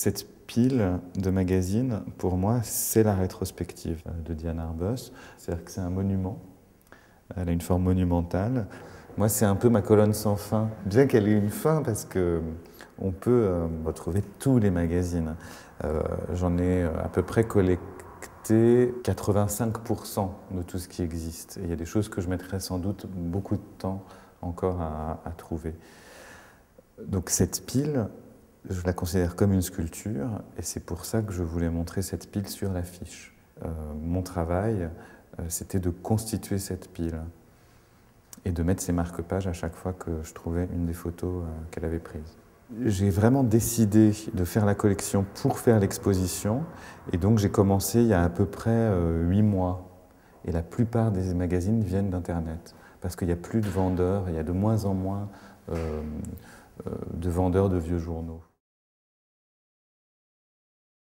Cette pile de magazines, pour moi, c'est la rétrospective de Diane Arbus. C'est-à-dire que c'est un monument. Elle a une forme monumentale. Moi, c'est un peu ma colonne sans fin. Bien qu'elle ait une fin, parce qu'on peut retrouver tous les magazines. J'en ai à peu près collecté 85% de tout ce qui existe. Et il y a des choses que je mettrai sans doute beaucoup de temps encore à trouver. Donc cette pile, je la considère comme une sculpture, et c'est pour ça que je voulais montrer cette pile sur l'affiche. Mon travail, c'était de constituer cette pile et de mettre ces marque-pages à chaque fois que je trouvais une des photos qu'elle avait prises. J'ai vraiment décidé de faire la collection pour faire l'exposition, et donc j'ai commencé il y a à peu près 8 mois. Et la plupart des magazines viennent d'Internet, parce qu'il n'y a plus de vendeurs, il y a de moins en moins de vendeurs de vieux journaux.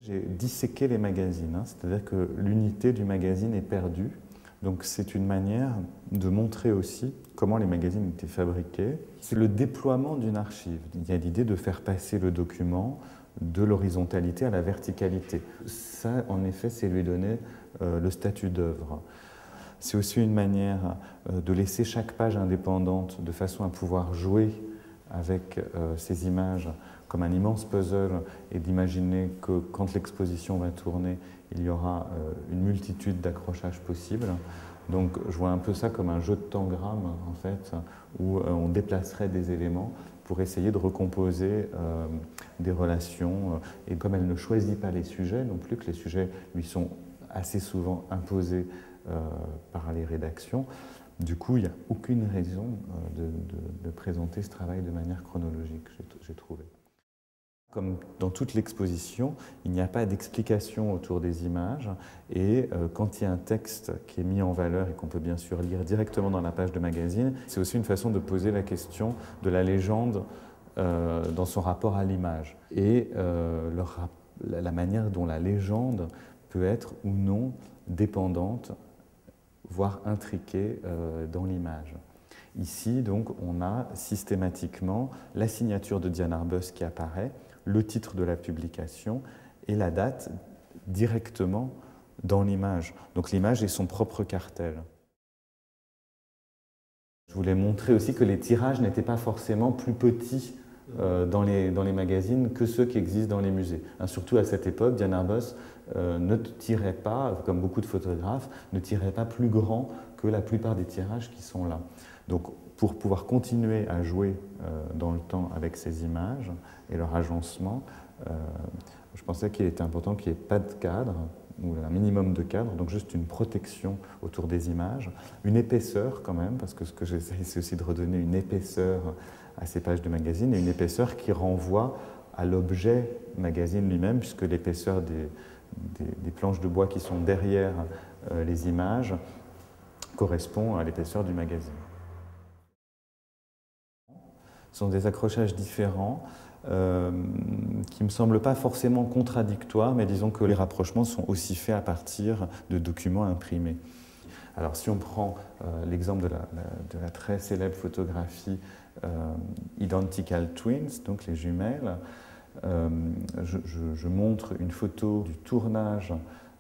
J'ai disséqué les magazines, c'est-à-dire que l'unité du magazine est perdue. Donc c'est une manière de montrer aussi comment les magazines étaient fabriqués. C'est le déploiement d'une archive. Il y a l'idée de faire passer le document de l'horizontalité à la verticalité. Ça, en effet, c'est lui donner le statut d'œuvre. C'est aussi une manière de laisser chaque page indépendante de façon à pouvoir jouer avec ces images comme un immense puzzle et d'imaginer que quand l'exposition va tourner, il y aura une multitude d'accrochages possibles. Donc je vois un peu ça comme un jeu de tangram en fait, où on déplacerait des éléments pour essayer de recomposer des relations. Et comme elle ne choisit pas les sujets non plus, que les sujets lui sont assez souvent imposés par les rédactions, du coup, il n'y a aucune raison de présenter ce travail de manière chronologique, j'ai trouvé. Comme dans toute l'exposition, il n'y a pas d'explication autour des images, et quand il y a un texte qui est mis en valeur et qu'on peut bien sûr lire directement dans la page de magazine, c'est aussi une façon de poser la question de la légende dans son rapport à l'image, et la manière dont la légende peut être ou non dépendante, voire intriquée dans l'image. Ici, donc, on a systématiquement la signature de Diane Arbus qui apparaît, le titre de la publication et la date directement dans l'image. Donc l'image est son propre cartel. Je voulais montrer aussi que les tirages n'étaient pas forcément plus petits dans les magazines que ceux qui existent dans les musées. Surtout à cette époque, Diane Arbus ne tirait pas, comme beaucoup de photographes, ne tirait pas plus grand que la plupart des tirages qui sont là. Donc pour pouvoir continuer à jouer dans le temps avec ces images et leur agencement, je pensais qu'il était important qu'il n'y ait pas de cadre, ou un minimum de cadre, donc juste une protection autour des images, une épaisseur quand même, parce que ce que j'essaie, c'est aussi de redonner une épaisseur à ces pages de magazine, et une épaisseur qui renvoie à l'objet magazine lui-même, puisque l'épaisseur des planches de bois qui sont derrière les images correspond à l'épaisseur du magazine. Ce sont des accrochages différents qui ne me semblent pas forcément contradictoires, mais disons que les rapprochements sont aussi faits à partir de documents imprimés. Alors si on prend l'exemple de la très célèbre photographie Identical Twins, donc les jumelles, je montre une photo du tournage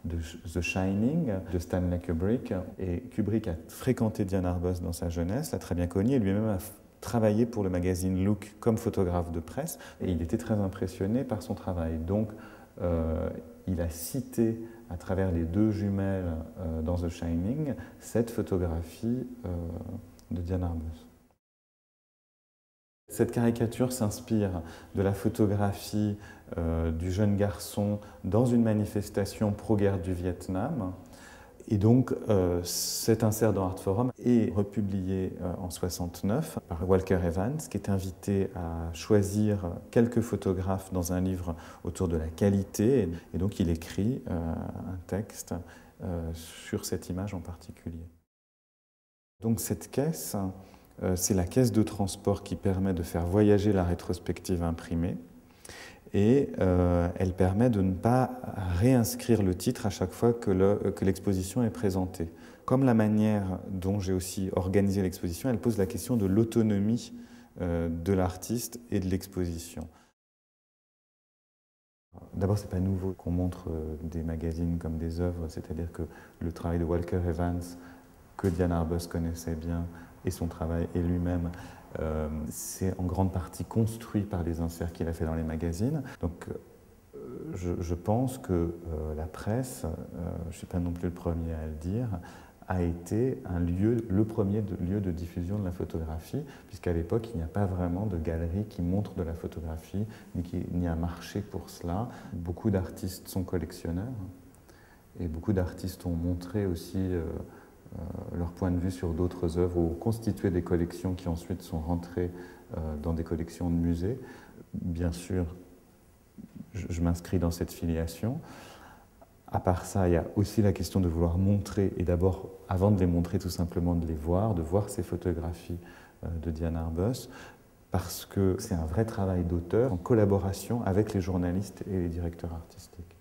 de The Shining de Stanley Kubrick. Et Kubrick a fréquenté Diane Arbus dans sa jeunesse, l'a très bien connue, et lui-même a travaillé pour le magazine Look comme photographe de presse, et il était très impressionné par son travail. Donc il a cité à travers les deux jumelles dans The Shining cette photographie de Diane Arbus. Cette caricature s'inspire de la photographie du jeune garçon dans une manifestation pro-guerre du Vietnam. Et donc cet insert dans Artforum est republié en 1969 par Walker Evans, qui est invité à choisir quelques photographes dans un livre autour de la qualité. Et donc il écrit un texte sur cette image en particulier. Donc cette caisse, c'est la caisse de transport qui permet de faire voyager la rétrospective imprimée, et elle permet de ne pas réinscrire le titre à chaque fois que l'exposition est présentée. Comme la manière dont j'ai aussi organisé l'exposition, elle pose la question de l'autonomie de l'artiste et de l'exposition. D'abord, ce n'est pas nouveau qu'on montre des magazines comme des œuvres, c'est-à-dire que le travail de Walker Evans, que Diane Arbus connaissait bien, et son travail et lui-même, c'est en grande partie construit par les inserts qu'il a fait dans les magazines. Donc, je pense que la presse, je ne suis pas non plus le premier à le dire, a été le premier lieu de diffusion de la photographie, puisqu'à l'époque, il n'y a pas vraiment de galerie qui montre de la photographie, ni un marché pour cela. Beaucoup d'artistes sont collectionneurs, et beaucoup d'artistes ont montré aussi leur point de vue sur d'autres œuvres, ou constitué des collections qui ensuite sont rentrées dans des collections de musées. Bien sûr, je m'inscris dans cette filiation. À part ça, il y a aussi la question de vouloir montrer, et d'abord, avant de les montrer, tout simplement de les voir, de voir ces photographies de Diane Arbus, parce que c'est un vrai travail d'auteur en collaboration avec les journalistes et les directeurs artistiques.